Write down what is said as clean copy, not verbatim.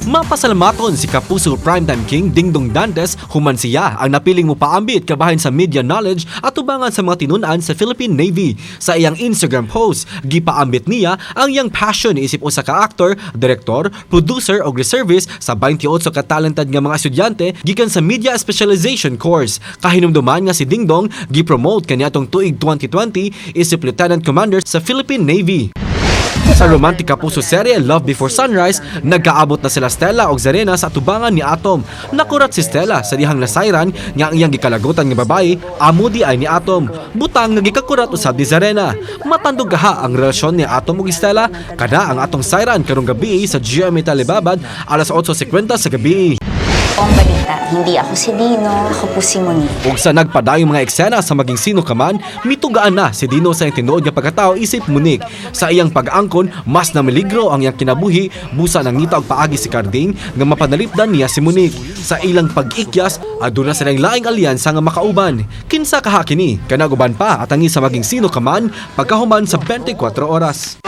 Mapasalamaton si Kapuso Primetime King Dingdong Dantes human siya ang napiling mo paambit kabahin sa media knowledge at tubangan sa mga tinunan sa Philippine Navy. Sa iyang Instagram post, gipaambit niya ang iyang passion isip usa ka actor, director, producer o reservist sa 28 ka talented nga mga estudyante gikan sa media specialization course. Kahinumduman nga si Dingdong gi-promote kaniadtong tuig 2020 isip Lieutenant Commander sa Philippine Navy. Sa romantic Kapuso serye Love Before Sunrise, nagkaabot na sila Stella ug Zarena sa atubangan ni Atom. Nakurat si Stella sa dihang nasayran nga ang iyang gikalagutan nga babae amo di ay ni Atom. Butang nga gikakurat usab ni Zarena. Matandog gaha ang relasyon ni Atom ug Stella kada ang atong sayran karong gabi sa GMA Talibabad alas 8:50 sa gabi. Ang balita, hindi ako si Dino, ako po si Monique. Ug sa nagpadayong mga eksena sa maging sino ka man, mitugaan na si Dino sa iyang tinuod nga pagkatao isip Monique. Sa iyang pag-angkon, mas namiligro ang iyang kinabuhi, busa nang ngita og paagi si Carding nga mapanalipdan niya si Monique. Sa ilang pag-ikyas, aduna silang laing alyansa nga makauban. Kinsa kaha kini, kanaguban pa at angi sa maging sino ka man, pagkahuman sa 24 oras.